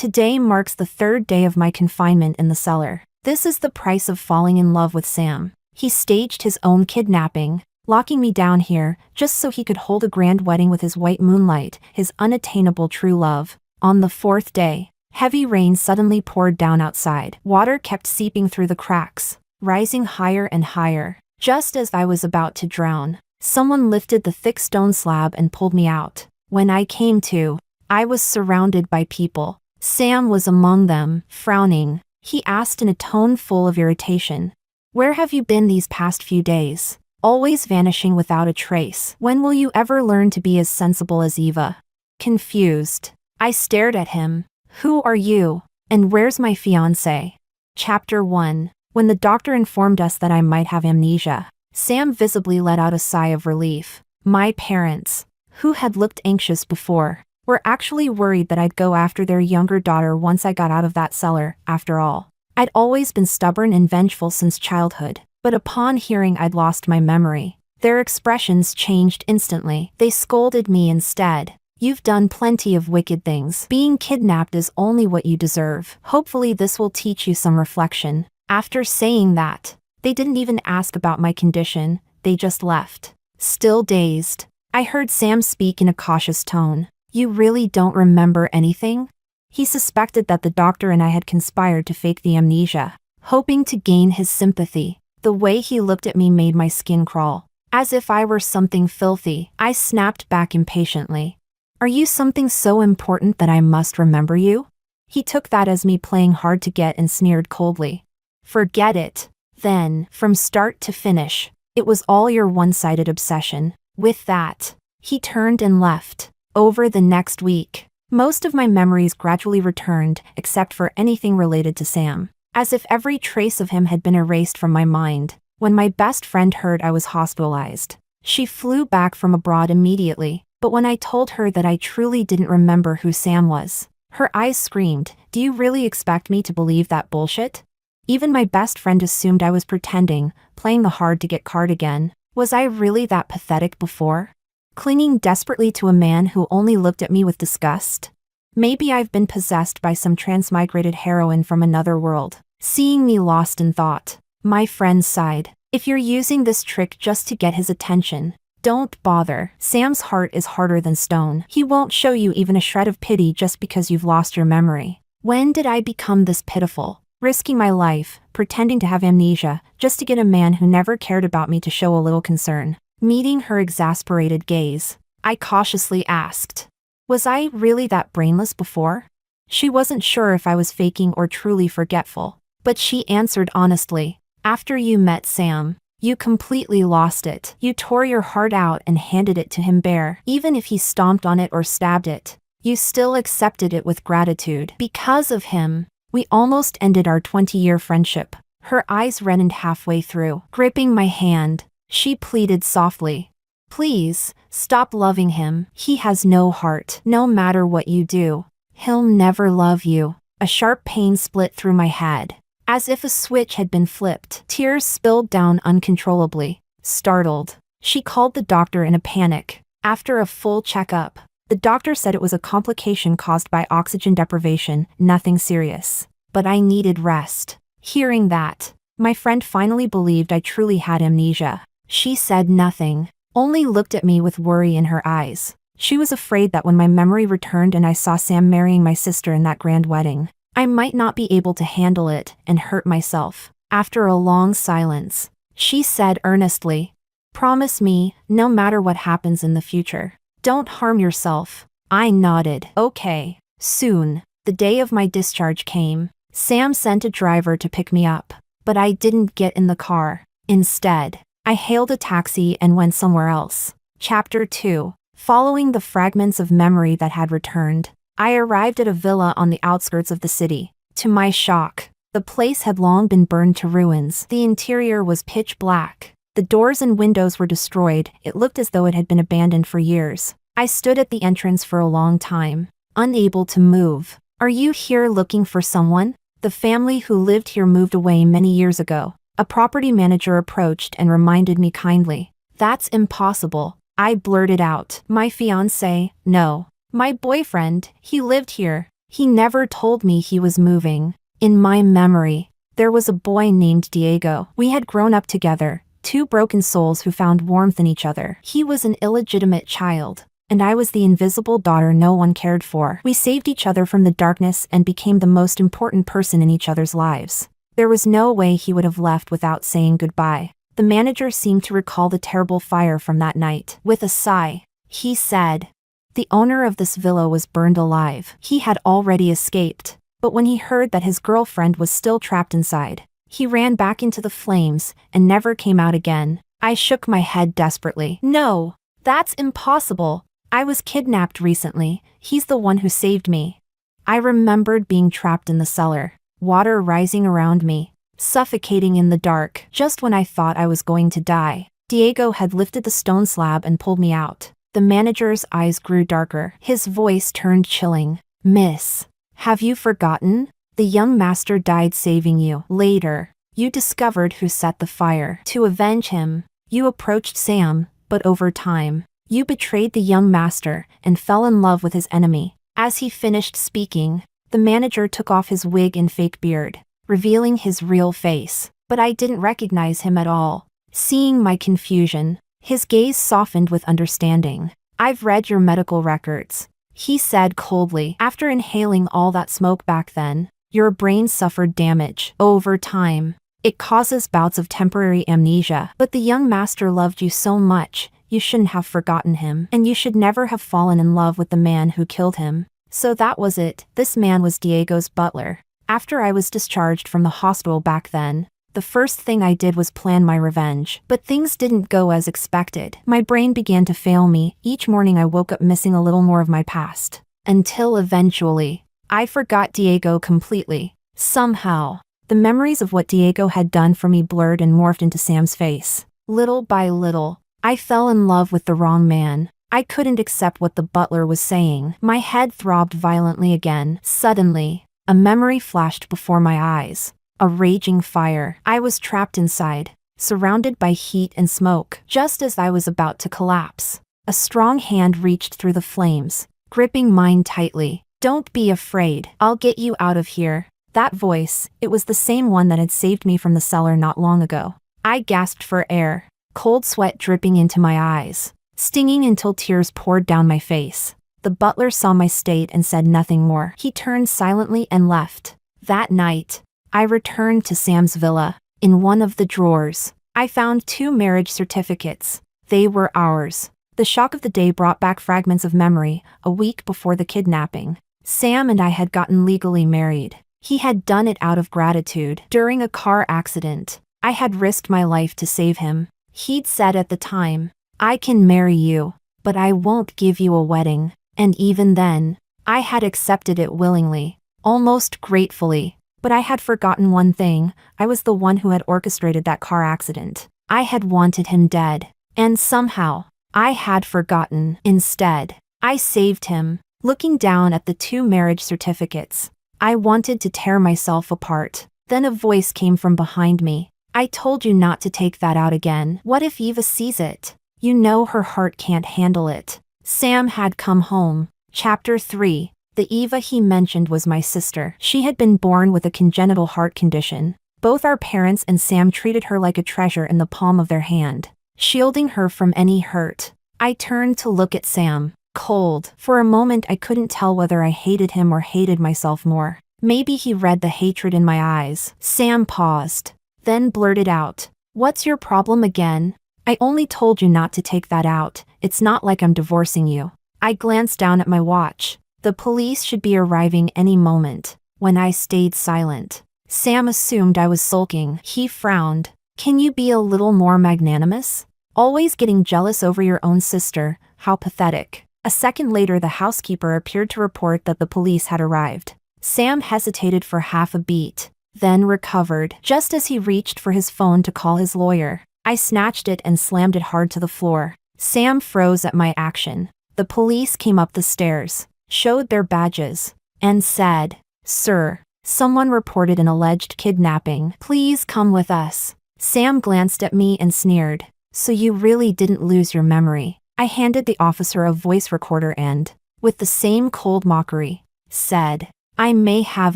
Today marks the third day of my confinement in the cellar. This is the price of falling in love with Sam. He staged his own kidnapping, locking me down here just so he could hold a grand wedding with his white moonlight, his unattainable true love. On the fourth day, heavy rain suddenly poured down outside. Water kept seeping through the cracks, rising higher and higher. Just as I was about to drown, someone lifted the thick stone slab and pulled me out. When I came to, I was surrounded by people. Sam was among them, frowning. He asked in a tone full of irritation, "Where have you been these past few days? Always vanishing without a trace. When will you ever learn to be as sensible as Eva?" Confused, I stared at him. "Who are you? And where's my fiancé?" Chapter 1. When the doctor informed us that I might have amnesia, Sam visibly let out a sigh of relief. My parents, who had looked anxious before, were actually worried that I'd go after their younger daughter once I got out of that cellar. After all, I'd always been stubborn and vengeful since childhood, but upon hearing I'd lost my memory, their expressions changed instantly. They scolded me instead. "You've done plenty of wicked things. Being kidnapped is only what you deserve. Hopefully this will teach you some reflection." After saying that, they didn't even ask about my condition, they just left. Still dazed, I heard Sam speak in a cautious tone. "You really don't remember anything?" He suspected that the doctor and I had conspired to fake the amnesia, hoping to gain his sympathy. The way he looked at me made my skin crawl. As if I were something filthy, I snapped back impatiently. "Are you something so important that I must remember you?" He took that as me playing hard to get and sneered coldly. "Forget it. Then, from start to finish, it was all your one-sided obsession." With that, he turned and left. Over the next week, most of my memories gradually returned, except for anything related to Sam, as if every trace of him had been erased from my mind. When my best friend heard I was hospitalized, she flew back from abroad immediately, but when I told her that I truly didn't remember who Sam was, her eyes screamed, "Do you really expect me to believe that bullshit?" Even my best friend assumed I was pretending, playing the hard-to-get card again. Was I really that pathetic before? Clinging desperately to a man who only looked at me with disgust? Maybe I've been possessed by some transmigrated heroine from another world, seeing me lost in thought. My friend sighed. "If you're using this trick just to get his attention, don't bother. Sam's heart is harder than stone. He won't show you even a shred of pity just because you've lost your memory." When did I become this pitiful? Risking my life, pretending to have amnesia, just to get a man who never cared about me to show a little concern. Meeting her exasperated gaze, I cautiously asked, "Was I really that brainless before?" She wasn't sure if I was faking or truly forgetful, but she answered honestly, "After you met Sam, you completely lost it. You tore your heart out and handed it to him bare. Even if he stomped on it or stabbed it, you still accepted it with gratitude. Because of him, we almost ended our 20-year friendship." Her eyes reddened halfway through. Gripping my hand, she pleaded softly, "Please, stop loving him. He has no heart. No matter what you do, he'll never love you." A sharp pain split through my head, as if a switch had been flipped. Tears spilled down uncontrollably. Startled, she called the doctor in a panic. After a full checkup, the doctor said it was a complication caused by oxygen deprivation, nothing serious. But I needed rest. Hearing that, my friend finally believed I truly had amnesia. She said nothing, only looked at me with worry in her eyes. She was afraid that when my memory returned and I saw Sam marrying my sister in that grand wedding, I might not be able to handle it and hurt myself. After a long silence, she said earnestly, "Promise me, no matter what happens in the future, don't harm yourself." I nodded. "Okay." Soon, the day of my discharge came. Sam sent a driver to pick me up, but I didn't get in the car. Instead, I hailed a taxi and went somewhere else. Chapter 2. Following the fragments of memory that had returned, I arrived at a villa on the outskirts of the city. To my shock, the place had long been burned to ruins. The interior was pitch black. The doors and windows were destroyed. It looked as though it had been abandoned for years. I stood at the entrance for a long time, unable to move. "Are you here looking for someone?" The family who lived here moved away many years ago. A property manager approached and reminded me kindly. "That's impossible," I blurted out. "My fiancé, no. My boyfriend, he lived here." He never told me he was moving. In my memory, there was a boy named Diego. We had grown up together, two broken souls who found warmth in each other. He was an illegitimate child, and I was the invisible daughter no one cared for. We saved each other from the darkness and became the most important person in each other's lives. There was no way he would have left without saying goodbye. The manager seemed to recall the terrible fire from that night. With a sigh, he said, "The owner of this villa was burned alive. He had already escaped, but when he heard that his girlfriend was still trapped inside, he ran back into the flames and never came out again." I shook my head desperately. "No, that's impossible. I was kidnapped recently. He's the one who saved me." I remembered being trapped in the cellar, water rising around me, suffocating in the dark. Just when I thought I was going to die, Diego had lifted the stone slab and pulled me out. The manager's eyes grew darker. His voice turned chilling. "Miss, have you forgotten? The young master died saving you. Later, you discovered who set the fire. To avenge him, you approached Sam, but over time, you betrayed the young master and fell in love with his enemy." As he finished speaking, the manager took off his wig and fake beard, revealing his real face. But I didn't recognize him at all. Seeing my confusion, his gaze softened with understanding. "I've read your medical records," he said coldly. "After inhaling all that smoke back then, your brain suffered damage. Over time, it causes bouts of temporary amnesia. But the young master loved you so much, you shouldn't have forgotten him. And you should never have fallen in love with the man who killed him." So that was it. This man was Diego's butler. After I was discharged from the hospital back then, the first thing I did was plan my revenge. But things didn't go as expected. My brain began to fail me. Each morning I woke up missing a little more of my past. Until eventually, I forgot Diego completely. Somehow, the memories of what Diego had done for me blurred and morphed into Sam's face. Little by little, I fell in love with the wrong man. I couldn't accept what the butler was saying. My head throbbed violently again. Suddenly, a memory flashed before my eyes. A raging fire. I was trapped inside, surrounded by heat and smoke. Just as I was about to collapse, a strong hand reached through the flames, gripping mine tightly. "Don't be afraid. I'll get you out of here." That voice, it was the same one that had saved me from the cellar not long ago. I gasped for air, cold sweat dripping into my eyes, stinging until tears poured down my face. The butler saw my state and said nothing more. He turned silently and left. That night, I returned to Sam's villa. In one of the drawers, I found 2 marriage certificates. They were ours. The shock of the day brought back fragments of memory. A week before the kidnapping, Sam and I had gotten legally married. He had done it out of gratitude. During a car accident, I had risked my life to save him. He'd said at the time, "I can marry you, but I won't give you a wedding." And even then, I had accepted it willingly, almost gratefully. But I had forgotten one thing. I was the one who had orchestrated that car accident. I had wanted him dead. And somehow, I had forgotten. Instead, I saved him. Looking down at the 2 marriage certificates, I wanted to tear myself apart. Then a voice came from behind me. "I told you not to take that out again. What if Eva sees it? You know her heart can't handle it." Sam had come home. Chapter 3. The Eva he mentioned was my sister. She had been born with a congenital heart condition. Both our parents and Sam treated her like a treasure in the palm of their hand, shielding her from any hurt. I turned to look at Sam, cold. For a moment I couldn't tell whether I hated him or hated myself more. Maybe he read the hatred in my eyes. Sam paused, then blurted out, "What's your problem again?" "I only told you not to take that out. It's not like I'm divorcing you." I glanced down at my watch. The police should be arriving any moment. When I stayed silent, Sam assumed I was sulking. He frowned. "Can you be a little more magnanimous? Always getting jealous over your own sister. How pathetic." A second later, the housekeeper appeared to report that the police had arrived. Sam hesitated for half a beat, then recovered. Just as he reached for his phone to call his lawyer, I snatched it and slammed it hard to the floor. Sam froze at my action. The police came up the stairs, showed their badges, and said, "Sir, someone reported an alleged kidnapping. Please come with us." Sam glanced at me and sneered. "So you really didn't lose your memory?" I handed the officer a voice recorder and, with the same cold mockery, said, I may have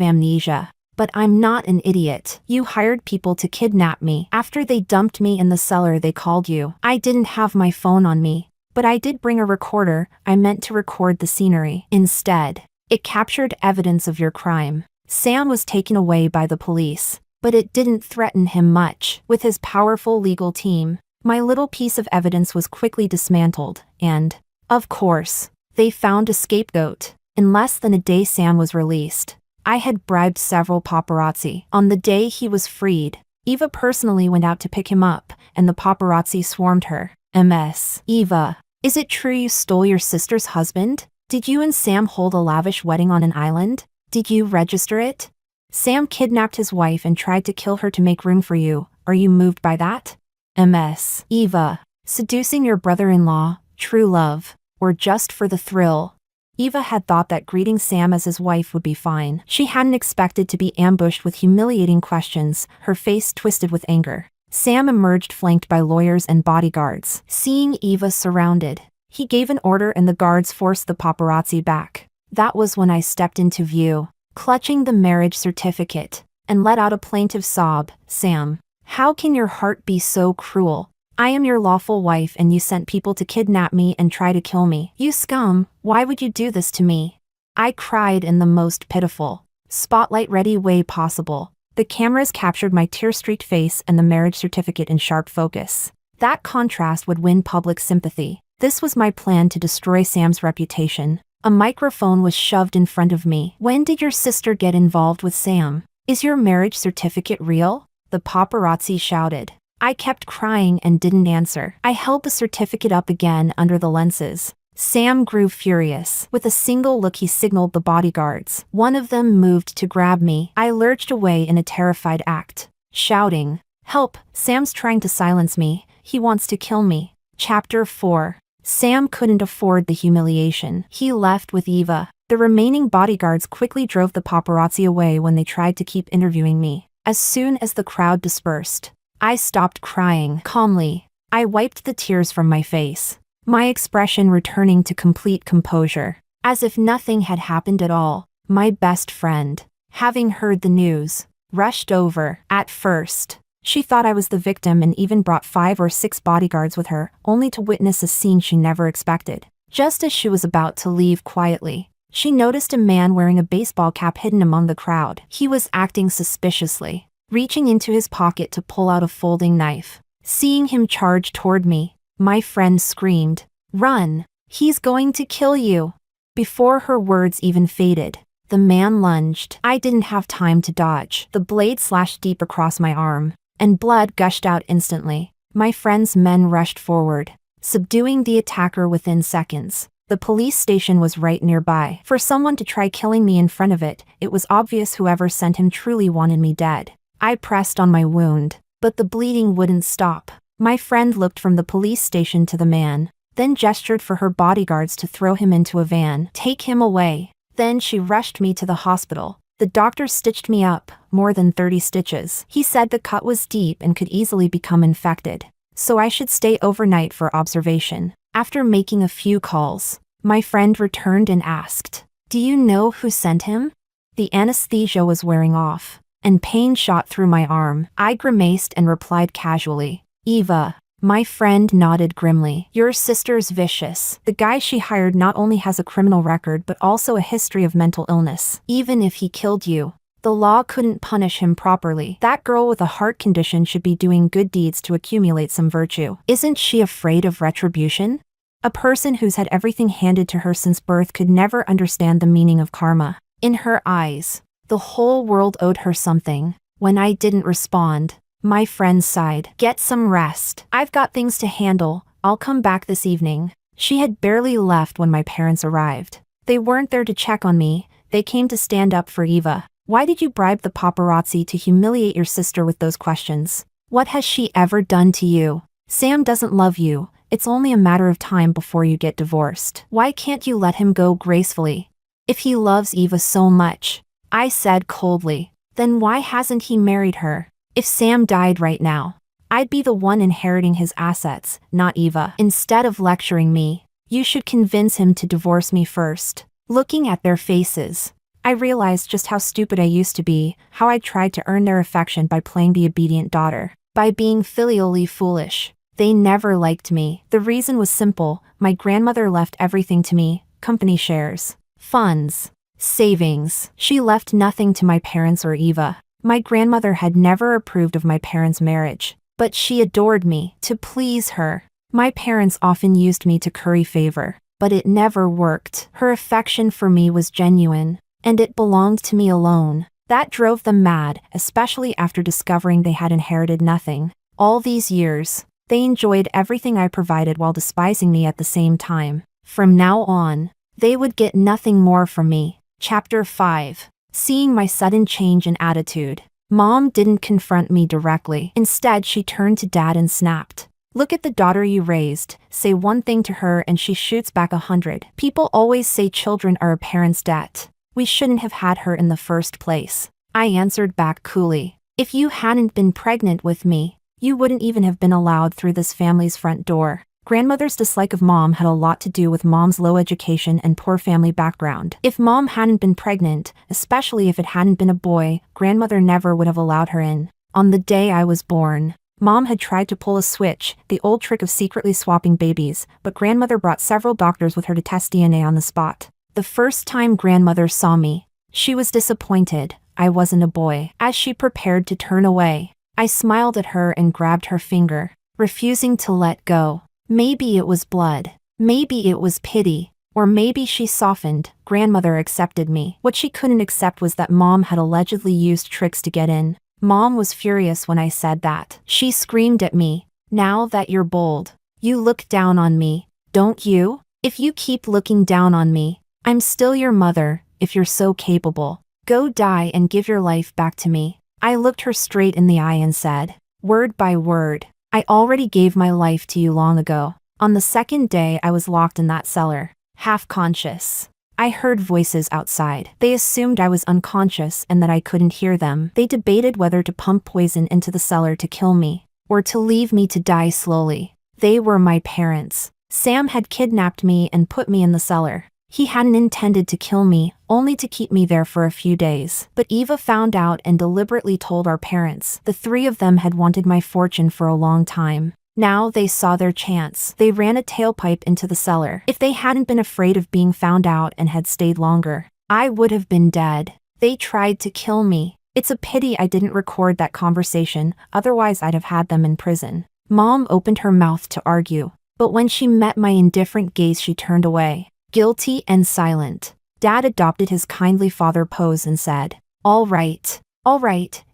amnesia, but I'm not an idiot. You hired people to kidnap me. After they dumped me in the cellar, they called you. I didn't have my phone on me, but I did bring a recorder. I meant to record the scenery. Instead, it captured evidence of your crime. Sam was taken away by the police, but it didn't threaten him much. With his powerful legal team, my little piece of evidence was quickly dismantled, and, of course, they found a scapegoat. In less than a day, Sam was released. I had bribed several paparazzi. On the day he was freed, Eva personally went out to pick him up, and the paparazzi swarmed her. MS. Eva, is it true you stole your sister's husband? Did you and Sam hold a lavish wedding on an island? Did you register it? Sam kidnapped his wife and tried to kill her to make room for you. Are you moved by that? MS. Eva, seducing your brother-in-law, true love, or just for the thrill? Eva had thought that greeting Sam as his wife would be fine. She hadn't expected to be ambushed with humiliating questions, her face twisted with anger. Sam emerged flanked by lawyers and bodyguards. Seeing Eva surrounded, he gave an order and the guards forced the paparazzi back. That was when I stepped into view, clutching the marriage certificate, and let out a plaintive sob. Sam, how can your heart be so cruel? I am your lawful wife and you sent people to kidnap me and try to kill me. You scum, why would you do this to me? I cried in the most pitiful, spotlight-ready way possible. The cameras captured my tear-streaked face and the marriage certificate in sharp focus. That contrast would win public sympathy. This was my plan to destroy Sam's reputation. A microphone was shoved in front of me. When did your sister get involved with Sam? Is your marriage certificate real? The paparazzi shouted. I kept crying and didn't answer. I held the certificate up again under the lenses. Sam grew furious. With a single look he signaled the bodyguards. One of them moved to grab me. I lurched away in a terrified act, shouting, "Help, Sam's trying to silence me. He wants to kill me." Chapter 4. Sam couldn't afford the humiliation. He left with Eva. The remaining bodyguards quickly drove the paparazzi away when they tried to keep interviewing me. As soon as the crowd dispersed, I stopped crying. Calmly, I wiped the tears from my face, my expression returning to complete composure, as if nothing had happened at all. My best friend, having heard the news, rushed over. At first, she thought I was the victim and even brought 5 or 6 bodyguards with her, only to witness a scene she never expected. Just as she was about to leave quietly, she noticed a man wearing a baseball cap hidden among the crowd. He was acting suspiciously, reaching into his pocket to pull out a folding knife. Seeing him charge toward me, my friend screamed, "Run! He's going to kill you!" Before her words even faded, the man lunged. I didn't have time to dodge. The blade slashed deep across my arm, and blood gushed out instantly. My friend's men rushed forward, subduing the attacker within seconds. The police station was right nearby. For someone to try killing me in front of it, it was obvious whoever sent him truly wanted me dead. I pressed on my wound, but the bleeding wouldn't stop. My friend looked from the police station to the man, then gestured for her bodyguards to throw him into a van. "Take him away." Then she rushed me to the hospital. The doctor stitched me up, more than 30 stitches. He said the cut was deep and could easily become infected, so I should stay overnight for observation. After making a few calls, my friend returned and asked, "Do you know who sent him?" The anesthesia was wearing off, and pain shot through my arm. I grimaced and replied casually, "Eva." My friend nodded grimly. "Your sister's vicious. The guy she hired not only has a criminal record but also a history of mental illness. Even if he killed you, the law couldn't punish him properly. That girl with a heart condition should be doing good deeds to accumulate some virtue. Isn't she afraid of retribution? A person who's had everything handed to her since birth could never understand the meaning of karma. In her eyes, the whole world owed her something." When I didn't respond, my friend sighed. "Get some rest. I've got things to handle. I'll come back this evening." She had barely left when my parents arrived. They weren't there to check on me, they came to stand up for Eva. "Why did you bribe the paparazzi to humiliate your sister with those questions? What has she ever done to you? Sam doesn't love you. It's only a matter of time before you get divorced. Why can't you let him go gracefully? If he loves Eva so much," I said coldly, "then why hasn't he married her? If Sam died right now, I'd be the one inheriting his assets, not Eva." Instead of lecturing me, "You should convince him to divorce me first." Looking at their faces, I realized just how stupid I used to be, how I tried to earn their affection by playing the obedient daughter, by being filially foolish. They never liked me. The reason was simple: my grandmother left everything to me: company shares, funds, savings. She left nothing to my parents or Eva. My grandmother had never approved of my parents' marriage, but she adored me. To please her, my parents often used me to curry favor, but it never worked. Her affection for me was genuine, and it belonged to me alone. That drove them mad, especially after discovering they had inherited nothing. All these years, they enjoyed everything I provided while despising me at the same time. From now on, they would get nothing more from me. Chapter 5. Seeing my sudden change in attitude. Mom didn't confront me directly. Instead, she turned to Dad and snapped, "Look at the daughter you raised. Say one thing to her and she shoots back 100. People always say children are a parent's debt. We shouldn't have had her in the first place." I answered back coolly, "If you hadn't been pregnant with me, you wouldn't even have been allowed through this family's front door." Grandmother's dislike of Mom had a lot to do with Mom's low education and poor family background. If Mom hadn't been pregnant, especially if it hadn't been a boy, Grandmother never would have allowed her in. On the day I was born, Mom had tried to pull a switch, the old trick of secretly swapping babies, but Grandmother brought several doctors with her to test DNA on the spot. The first time Grandmother saw me, she was disappointed. I wasn't a boy. As she prepared to turn away, I smiled at her and grabbed her finger, refusing to let go. Maybe it was blood. Maybe it was pity. Or maybe she softened. Grandmother accepted me. What she couldn't accept was that Mom had allegedly used tricks to get in. Mom was furious when I said that. She screamed at me, "Now that you're bold, you look down on me, don't you? If you keep looking down on me, I'm still your mother. If you're so capable, go die and give your life back to me." I looked her straight in the eye and said, word by word, "I already gave my life to you long ago." On the second day I was locked in that cellar, half conscious. I heard voices outside. They assumed I was unconscious and that I couldn't hear them. They debated whether to pump poison into the cellar to kill me, or to leave me to die slowly. They were my parents. Sam had kidnapped me and put me in the cellar. He hadn't intended to kill me, only to keep me there for a few days. But Eva found out and deliberately told our parents. The three of them had wanted my fortune for a long time. Now they saw their chance. They ran a tailpipe into the cellar. If they hadn't been afraid of being found out and had stayed longer, I would have been dead. They tried to kill me. It's a pity I didn't record that conversation, otherwise I'd have had them in prison. Mom opened her mouth to argue, but when she met my indifferent gaze she turned away, guilty and silent. Dad adopted his kindly father pose and said, all right,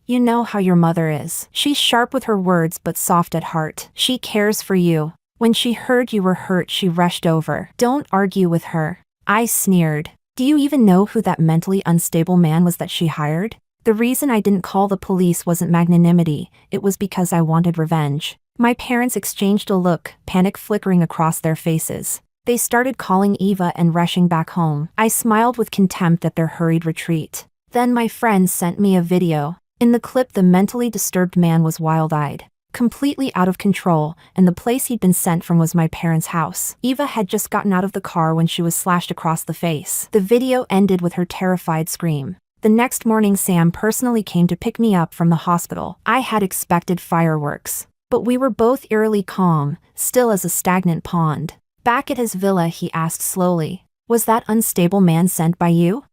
you know how your mother is. She's sharp with her words but soft at heart. She cares for you. When she heard you were hurt she rushed over. Don't argue with her." I sneered. "Do you even know who that mentally unstable man was that she hired?" The reason I didn't call the police wasn't magnanimity, it was because I wanted revenge. My parents exchanged a look, panic flickering across their faces. They started calling Eva and rushing back home. I smiled with contempt at their hurried retreat. Then my friends sent me a video. In the clip the mentally disturbed man was wild-eyed, completely out of control, and the place he'd been sent from was my parents' house. Eva had just gotten out of the car when she was slashed across the face. The video ended with her terrified scream. The next morning Sam personally came to pick me up from the hospital. I had expected fireworks, but we were both eerily calm, still as a stagnant pond. Back at his villa he asked slowly, "Was that unstable man sent by you?"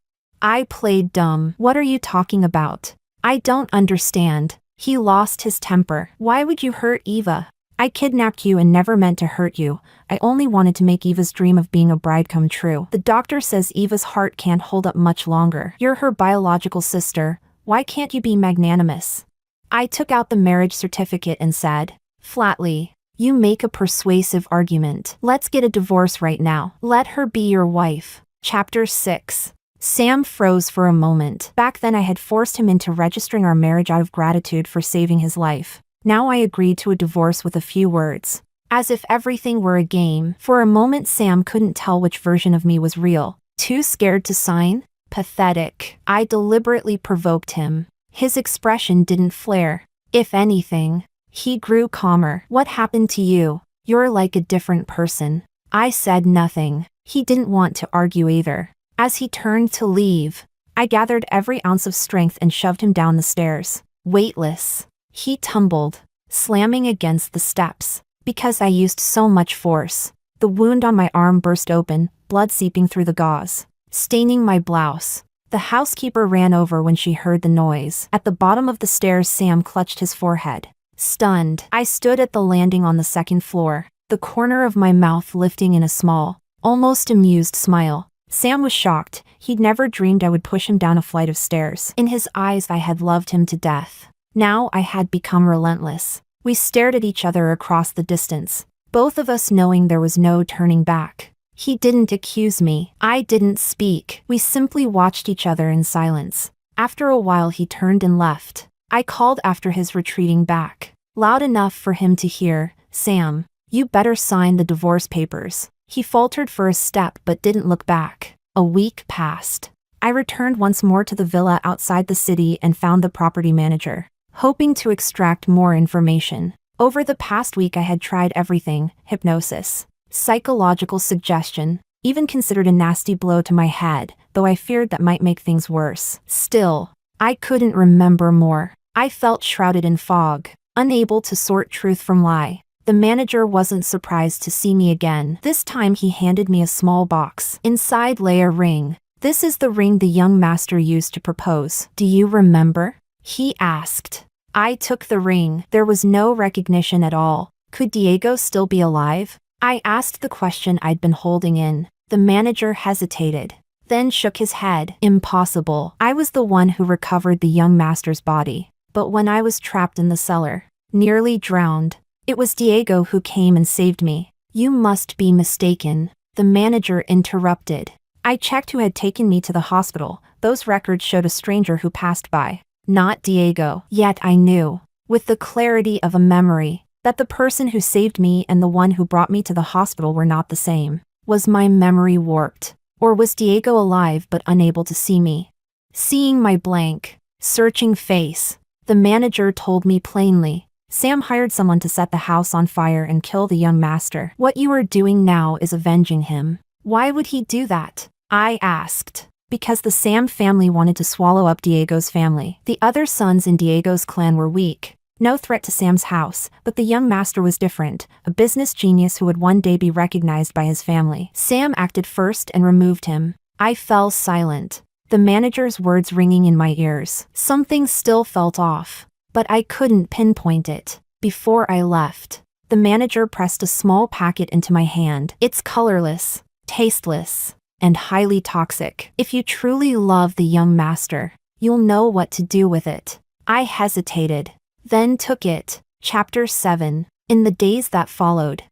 I played dumb. "What are you talking about? I don't understand." He lost his temper. "Why would you hurt Eva? I kidnapped you and never meant to hurt you. I only wanted to make Eva's dream of being a bride come true. The doctor says Eva's heart can't hold up much longer. You're her biological sister. Why can't you be magnanimous?" I took out the marriage certificate and said, flatly, "You make a persuasive argument. Let's get a divorce right now. Let her be your wife." Chapter 6. Sam froze for a moment. Back then I had forced him into registering our marriage out of gratitude for saving his life. Now I agreed to a divorce with a few words. As if everything were a game. For a moment Sam couldn't tell which version of me was real. Too scared to sign? Pathetic. I deliberately provoked him. His expression didn't flare. If anything, he grew calmer. "What happened to you? You're like a different person." I said nothing. He didn't want to argue either. As he turned to leave, I gathered every ounce of strength and shoved him down the stairs. Weightless. He tumbled, slamming against the steps. Because I used so much force, the wound on my arm burst open, blood seeping through the gauze, staining my blouse. The housekeeper ran over when she heard the noise. At the bottom of the stairs, Sam clutched his forehead. Stunned, I stood at the landing on the second floor, the corner of my mouth lifting in a small, almost amused smile. Sam was shocked. He'd never dreamed I would push him down a flight of stairs. In his eyes, I had loved him to death. Now I had become relentless. We stared at each other across the distance, both of us knowing there was no turning back. He didn't accuse me. I didn't speak. We simply watched each other in silence. After a while, he turned and left. I called after his retreating back, loud enough for him to hear, "Sam, you better sign the divorce papers." He faltered for a step but didn't look back. A week passed. I returned once more to the villa outside the city and found the property manager, hoping to extract more information. Over the past week I had tried everything: hypnosis, psychological suggestion, even considered a nasty blow to my head, though I feared that might make things worse. Still, I couldn't remember more. I felt shrouded in fog, unable to sort truth from lie. The manager wasn't surprised to see me again. This time he handed me a small box. Inside lay a ring. "This is the ring the young master used to propose. Do you remember?" he asked. I took the ring. There was no recognition at all. Could Diego still be alive? I asked the question I'd been holding in. The manager hesitated, then shook his head. Impossible. I was the one who recovered the young master's body. But when I was trapped in the cellar, nearly drowned, it was Diego who came and saved me. You must be mistaken, the manager interrupted. I checked who had taken me to the hospital. Those records showed a stranger who passed by, not Diego. Yet I knew, with the clarity of a memory, that the person who saved me and the one who brought me to the hospital were not the same. Was my memory warped? Or was Diego alive but unable to see me? Seeing my blank, searching face, the manager told me plainly, "Sam hired someone to set the house on fire and kill the young master. What you are doing now is avenging him." Why would he do that? I asked. Because the Sam family wanted to swallow up Diego's family. The other sons in Diego's clan were weak, no threat to Sam's house, but the young master was different, a business genius who would one day be recognized by his family. Sam acted first and removed him. I fell silent, the manager's words ringing in my ears. Something still felt off, but I couldn't pinpoint it. Before I left, the manager pressed a small packet into my hand. It's colorless, tasteless, and highly toxic. If you truly love the young master, you'll know what to do with it. I hesitated, then took it. Chapter 7. In the days that followed,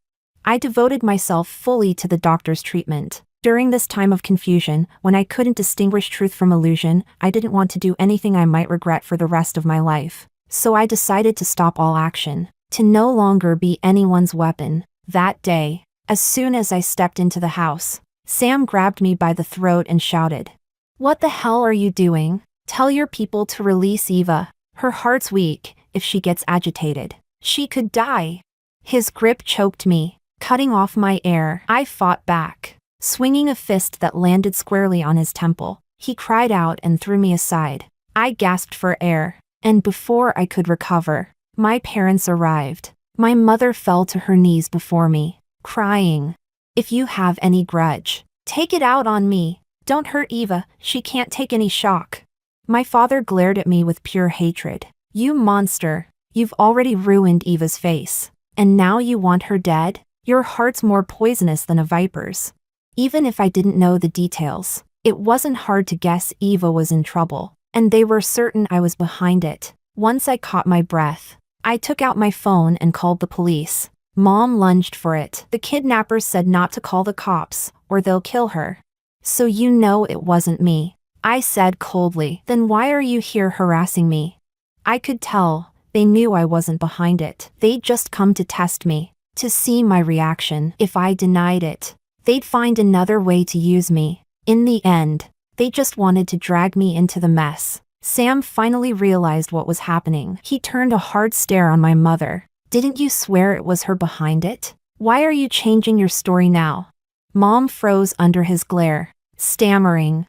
I devoted myself fully to the doctor's treatment. During this time of confusion, when I couldn't distinguish truth from illusion, I didn't want to do anything I might regret for the rest of my life. So I decided to stop all action, to no longer be anyone's weapon. That day, as soon as I stepped into the house, Sam grabbed me by the throat and shouted, "What the hell are you doing? Tell your people to release Eva. Her heart's weak. If she gets agitated, she could die." His grip choked me, cutting off my air. I fought back, swinging a fist that landed squarely on his temple. He cried out and threw me aside. I gasped for air, and before I could recover, my parents arrived. My mother fell to her knees before me, crying, "If you have any grudge, take it out on me. Don't hurt Eva, she can't take any shock." My father glared at me with pure hatred. "You monster, you've already ruined Eva's face. And now you want her dead? Your heart's more poisonous than a viper's." Even if I didn't know the details, it wasn't hard to guess Eva was in trouble, and they were certain I was behind it. Once I caught my breath, I took out my phone and called the police. Mom lunged for it. "The kidnappers said not to call the cops, or they'll kill her." "So you know it wasn't me," I said coldly. "Then why are you here harassing me?" I could tell, they knew I wasn't behind it. They'd just come to test me, to see my reaction. If I denied it, they'd find another way to use me. In the end, they just wanted to drag me into the mess. Sam finally realized what was happening. He turned a hard stare on my mother. "Didn't you swear it was her behind it? Why are you changing your story now?" Mom froze under his glare, stammering,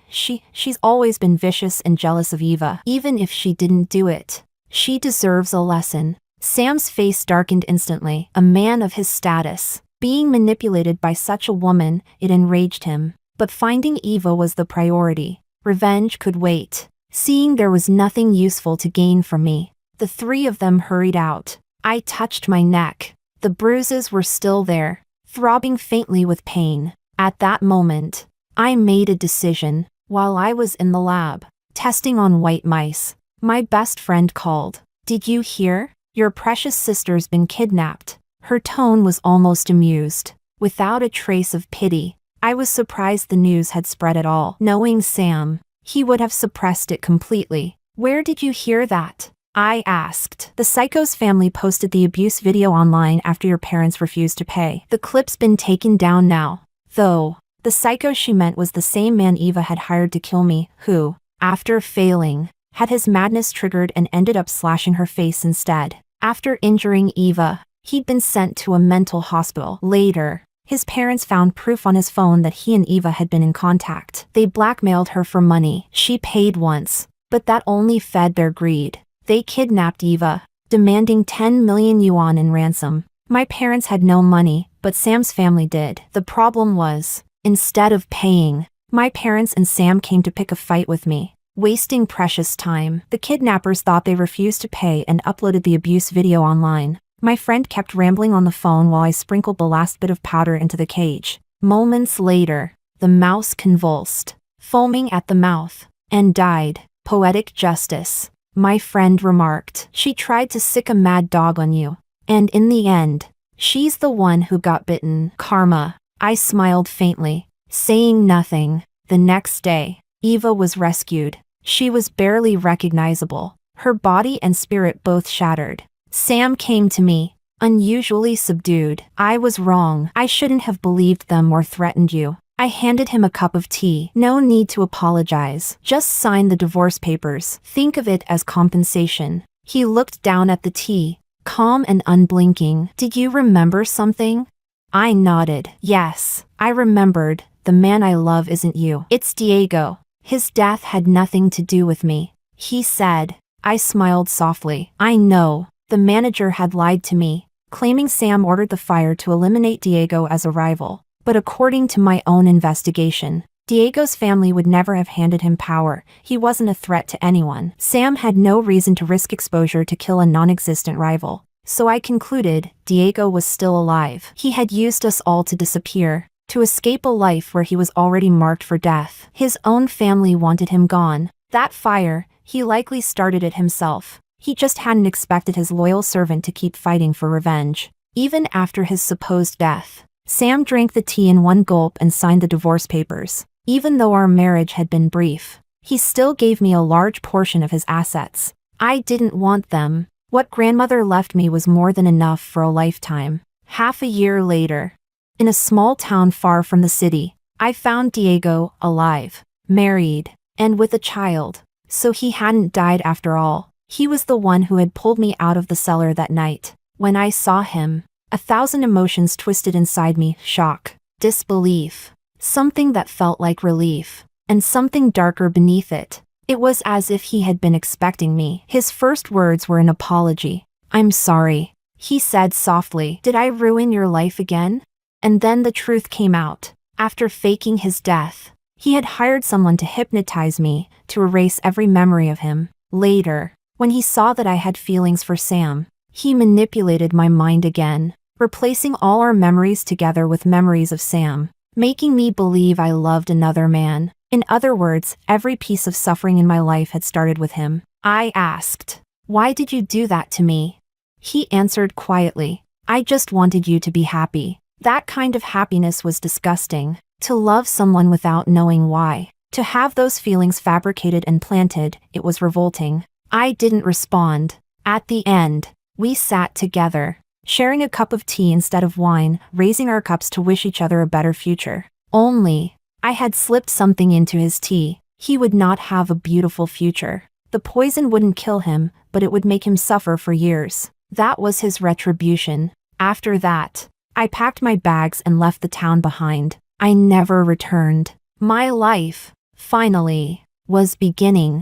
She's always been vicious and jealous of Eva, even if she didn't do it. She deserves a lesson. Sam's face darkened instantly. A man of his status, being manipulated by such a woman, it enraged him. But finding Eva was the priority. Revenge could wait. Seeing there was nothing useful to gain from me, the three of them hurried out. I touched my neck. The bruises were still there, throbbing faintly with pain. At that moment, I made a decision. While I was in the lab, testing on white mice, my best friend called. "Did you hear? Your precious sister's been kidnapped." Her tone was almost amused, without a trace of pity. I was surprised the news had spread at all. Knowing Sam, he would have suppressed it completely. "Where did you hear that?" I asked. "The psycho's family posted the abuse video online after your parents refused to pay. The clip's been taken down now, though." The psycho she meant was the same man Eva had hired to kill me, who, after failing, had his madness triggered and ended up slashing her face instead. After injuring Eva, he'd been sent to a mental hospital. Later, his parents found proof on his phone that he and Eva had been in contact. They blackmailed her for money. She paid once, but that only fed their greed. They kidnapped Eva, demanding 10 million yuan in ransom. My parents had no money, but Sam's family did. The problem was, instead of paying, my parents and Sam came to pick a fight with me, wasting precious time. The kidnappers thought they refused to pay and uploaded the abuse video online. My friend kept rambling on the phone while I sprinkled the last bit of powder into the cage. Moments later, the mouse convulsed, foaming at the mouth, and died. "Poetic justice," my friend remarked. "She tried to sick a mad dog on you, and in the end, she's the one who got bitten." Karma. I smiled faintly, saying nothing. The next day, Eva was rescued. She was barely recognizable, her body and spirit both shattered. Sam came to me, unusually subdued. "I was wrong. I shouldn't have believed them or threatened you." I handed him a cup of tea. "No need to apologize. Just sign the divorce papers. Think of it as compensation." He looked down at the tea, calm and unblinking. "Did you remember something?" I nodded. "Yes, I remembered. The man I love isn't you. It's Diego. His death had nothing to do with me," he said. I smiled softly. "I know. The manager had lied to me, claiming Sam ordered the fire to eliminate Diego as a rival. But according to my own investigation, Diego's family would never have handed him power. He wasn't a threat to anyone. Sam had no reason to risk exposure to kill a non-existent rival. So I concluded Diego was still alive. He had used us all to disappear, to escape a life where he was already marked for death. His own family wanted him gone. That fire, he likely started it himself. He just hadn't expected his loyal servant to keep fighting for revenge. Even after his supposed death, Sam drank the tea in one gulp and signed the divorce papers. Even though our marriage had been brief, he still gave me a large portion of his assets. I didn't want them. What grandmother left me was more than enough for a lifetime. Half a year later, in a small town far from the city, I found Diego alive, married, and with a child. So he hadn't died after all. He was the one who had pulled me out of the cellar that night. When I saw him, 1,000 emotions twisted inside me: shock, disbelief, something that felt like relief, and something darker beneath it. It was as if he had been expecting me. His first words were an apology. "I'm sorry," he said softly. "Did I ruin your life again?" And then the truth came out. After faking his death, he had hired someone to hypnotize me, to erase every memory of him. Later, when he saw that I had feelings for Sam, he manipulated my mind again, replacing all our memories together with memories of Sam, making me believe I loved another man. In other words, every piece of suffering in my life had started with him. I asked, "Why did you do that to me?" He answered quietly, "I just wanted you to be happy." That kind of happiness was disgusting. To love someone without knowing why. To have those feelings fabricated and planted, it was revolting. I didn't respond. At the end, we sat together, sharing a cup of tea instead of wine, raising our cups to wish each other a better future. Only, I had slipped something into his tea. He would not have a beautiful future. The poison wouldn't kill him, but it would make him suffer for years. That was his retribution. After that, I packed my bags and left the town behind. I never returned. My life finally, was beginning.